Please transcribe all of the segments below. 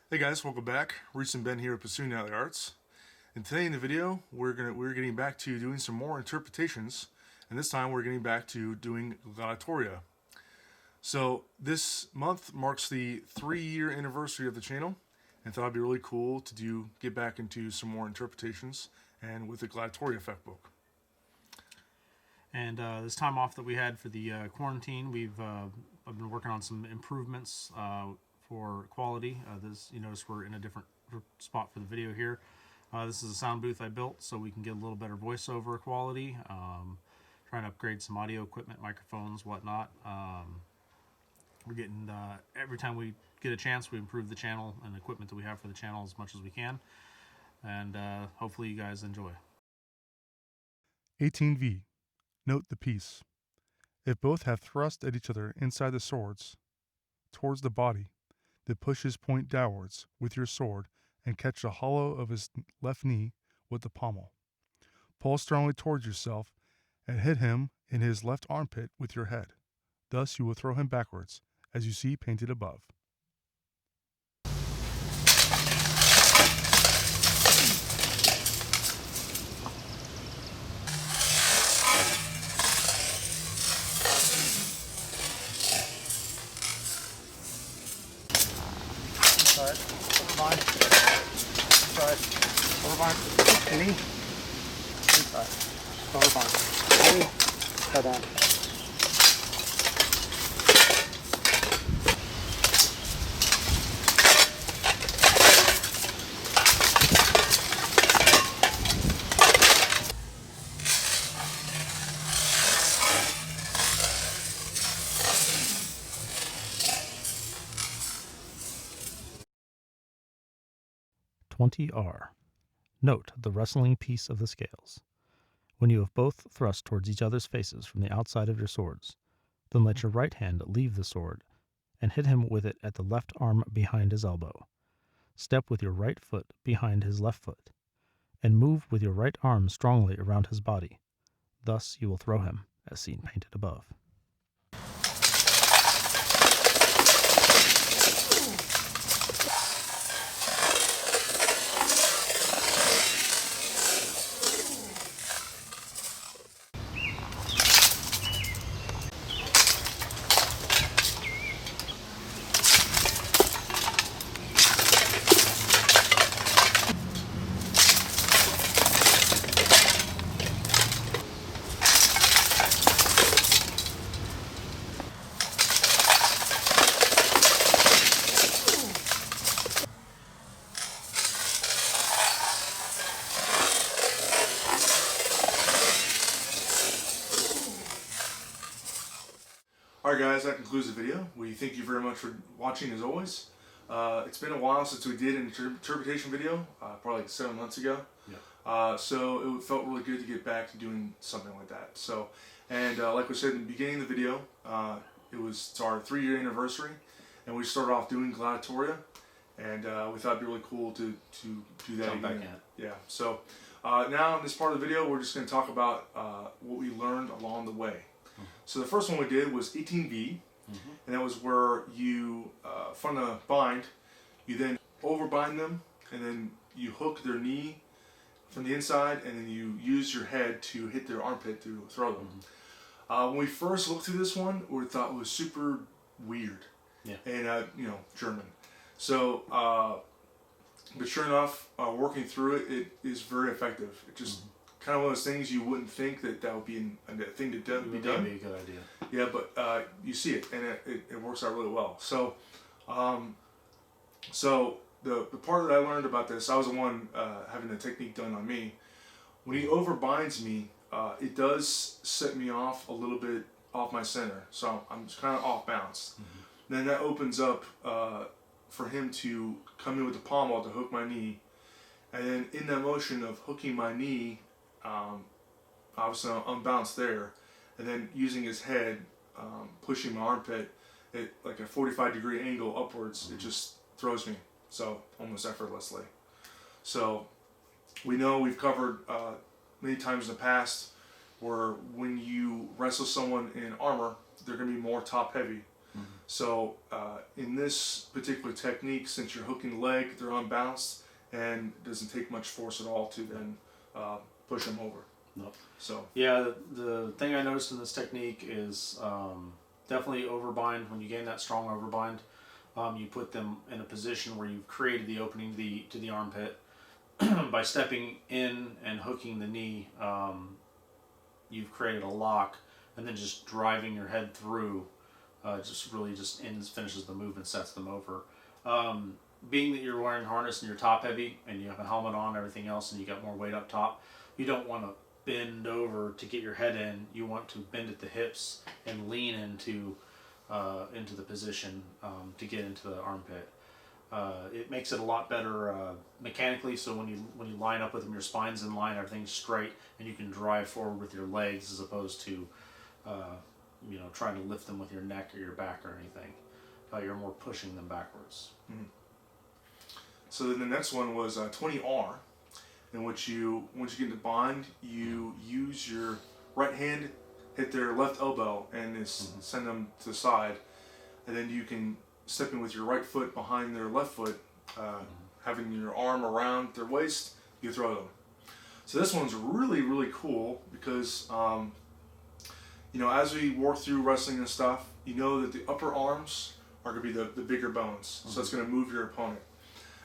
Hey guys, welcome back. Reese and Ben here at Pursuing Alley Arts. And today in the video, we're getting back to doing some more interpretations, and this time we're getting back to doing Gladitoria. So this month marks the 3-year anniversary of the channel, and thought it'd be really cool to get back into some more interpretations, and with the Gladitoria effect book. And this time off that we had for the quarantine, I've been working on some improvements for quality. You notice we're in a different spot for the video here. This is a sound booth I built so we can get a little better voiceover quality. Trying to upgrade some audio equipment, microphones, whatnot. We're getting every time we get a chance, we improve the channel and the equipment that we have for the channel as much as we can. And hopefully you guys enjoy. 18V. Note the piece. If both have thrust at each other inside the swords, towards the body, then push his point downwards with your sword and catch the hollow of his left knee with the pommel. Pull strongly towards yourself and hit him in his left armpit with your head. Thus you will throw him backwards, as you see painted above. Inside, over mine. Inside, over mine. Knee. Inside, over mine. Knee. Head on. R. Note the wrestling piece of the scales. When you have both thrust towards each other's faces from the outside of your swords, then let your right hand leave the sword and hit him with it at the left arm behind his elbow. Step with your right foot behind his left foot, and move with your right arm strongly around his body. Thus you will throw him, as seen painted above. Alright guys, that concludes the video. We thank you very much for watching as always. It's been a while since we did an interpretation video, probably like 7 months ago. Yeah. So it felt really good to get back to doing something like that. So, and like we said in the beginning of the video, it's our 3-year anniversary, and we started off doing Gladitoria, and we thought it'd be really cool to do that Jump again. back in. Yeah. So now in this part of the video, we're just going to talk about what we learned along the way. So the first one we did was 18V, and that was where you, from the bind, you then overbind them, and then you hook their knee from the inside, and then you use your head to hit their armpit to throw them. When we first looked through this one, we thought it was super weird, and German. So, but sure enough, working through it, it is very effective. It just kind of one of those things you wouldn't think that would be a thing to be done. It would be a good idea. Yeah, but you see it, and it works out really well. So, the part that I learned about this, I was the one having the technique done on me. When he overbinds me, it does set me off a little bit off my center, so I'm just kind of off balance. Then that opens up for him to come in with the pommel to hook my knee, and then in that motion of hooking my knee, obviously I'm unbalanced there, and then using his head, pushing my armpit at like a 45-degree angle upwards, it just throws me, so almost effortlessly. So we know we've covered many times in the past where when you wrestle someone in armor, they're going to be more top heavy. So in this particular technique, since you're hooking the leg, they're unbalanced, and it doesn't take much force at all to then push them over. Nope. So yeah, the thing I noticed in this technique is definitely overbind. When you gain that strong overbind, you put them in a position where you've created the opening to the armpit. By stepping in and hooking the knee, you've created a lock, and then just driving your head through just really just finishes the move and sets them over. Being that you're wearing harness and you're top heavy and you have a helmet on, everything else, and you got more weight up top, you don't want to bend over to get your head in. You want to bend at the hips and lean into the position to get into the armpit. It makes it a lot better mechanically. So when you line up with them, your spine's in line, everything's straight, and you can drive forward with your legs as opposed to trying to lift them with your neck or your back or anything. You're more pushing them backwards. Mm-hmm. So then the next one was 20R, in which once you get into bind, you use your right hand, hit their left elbow, and send them to the side, and then you can step in with your right foot behind their left foot, having your arm around their waist, you throw them. So this one's really, really cool because, as we work through wrestling and stuff, you know that the upper arms are going to be the bigger bones. So it's going to move your opponent.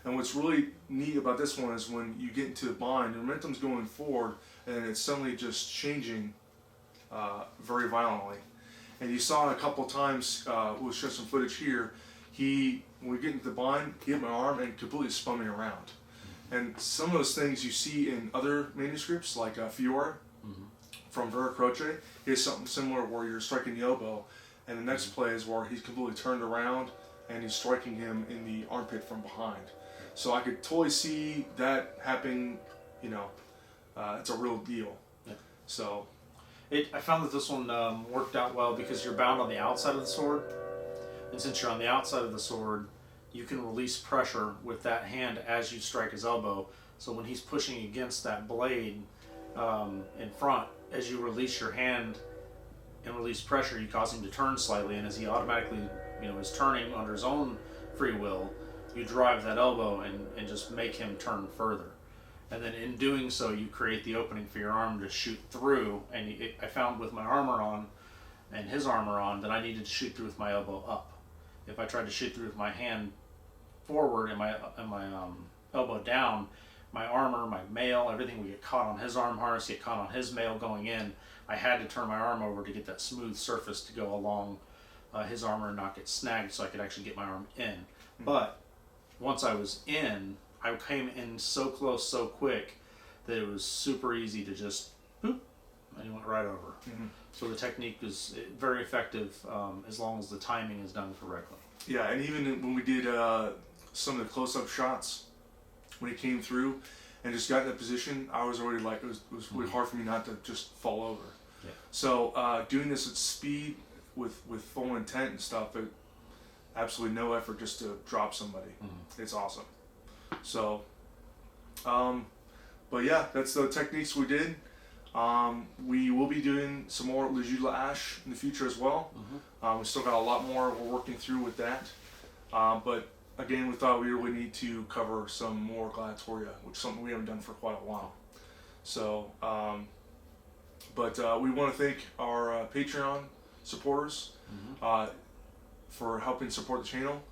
And what's really neat about this one is when you get into the bind, the momentum's going forward, and it's suddenly just changing very violently. And you saw a couple times, we'll show some footage here, when we get into the bind, he hit my arm and completely spun me around. And some of those things you see in other manuscripts, like Fiore from Vera Croce, he has something similar where you're striking the elbow, and the next play is where he's completely turned around and he's striking him in the armpit from behind. So I could totally see that happening, it's a real deal. Yeah. So I found that this one worked out well because you're bound on the outside of the sword. And since you're on the outside of the sword, you can release pressure with that hand as you strike his elbow. So when he's pushing against that blade in front, as you release your hand and release pressure, you cause him to turn slightly. And as he automatically, is turning under his own free will, you drive that elbow and just make him turn further. And then in doing so, you create the opening for your arm to shoot through. And I found with my armor on and his armor on that I needed to shoot through with my elbow up. If I tried to shoot through with my hand forward and my elbow down, my armor, my mail, everything would get caught on his arm harness, get caught on his mail going in. I had to turn my arm over to get that smooth surface to go along his armor and not get snagged so I could actually get my arm in. But once I was in, I came in so close, so quick that it was super easy to just boop, and you went right over. So the technique is very effective as long as the timing is done correctly. Yeah, and even when we did some of the close-up shots, when he came through and just got in that position, I was already like, it was really hard for me not to just fall over. Yeah. So doing this at speed with full intent and stuff, absolutely no effort just to drop somebody. It's awesome. So, but yeah, that's the techniques we did. We will be doing some more Legula Ash in the future as well. We still got a lot more we're working through with that. But again, we thought we really need to cover some more Gladitoria, which is something we haven't done for quite a while. So, but we want to thank our Patreon supporters for helping support the channel.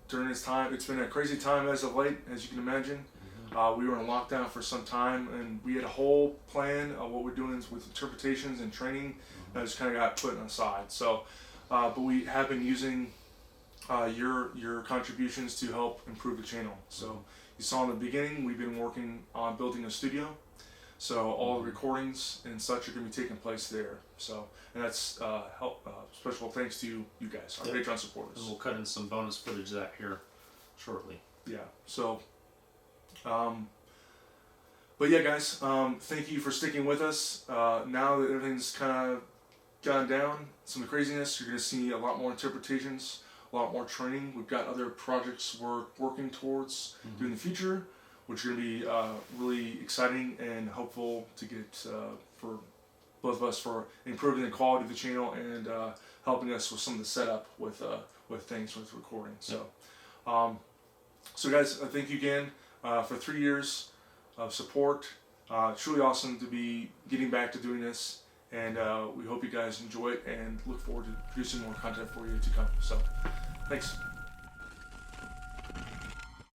During this time, it's been a crazy time as of late, as you can imagine. We were in lockdown for some time, and we had a whole plan of what we're doing with interpretations and training that just kind of got put aside. So, but we have been using your contributions to help improve the channel. So you saw in the beginning, we've been working on building a studio. So all the recordings and such are going to be taking place there. So, and that's special thanks to you guys, our Patreon supporters. And we'll cut in some bonus footage of that here shortly. Yeah. So, but yeah, guys, thank you for sticking with us. Now that everything's kind of gone down, some of the craziness, you're going to see a lot more interpretations, a lot more training. We've got other projects we're working towards doing in the future, which are going to be really exciting and hopeful to get for both of us for improving the quality of the channel and helping us with some of the setup with things with recording. So, so guys, thank you again for 3 years of support. Truly awesome to be getting back to doing this, and we hope you guys enjoy it and look forward to producing more content for you to come. So, thanks.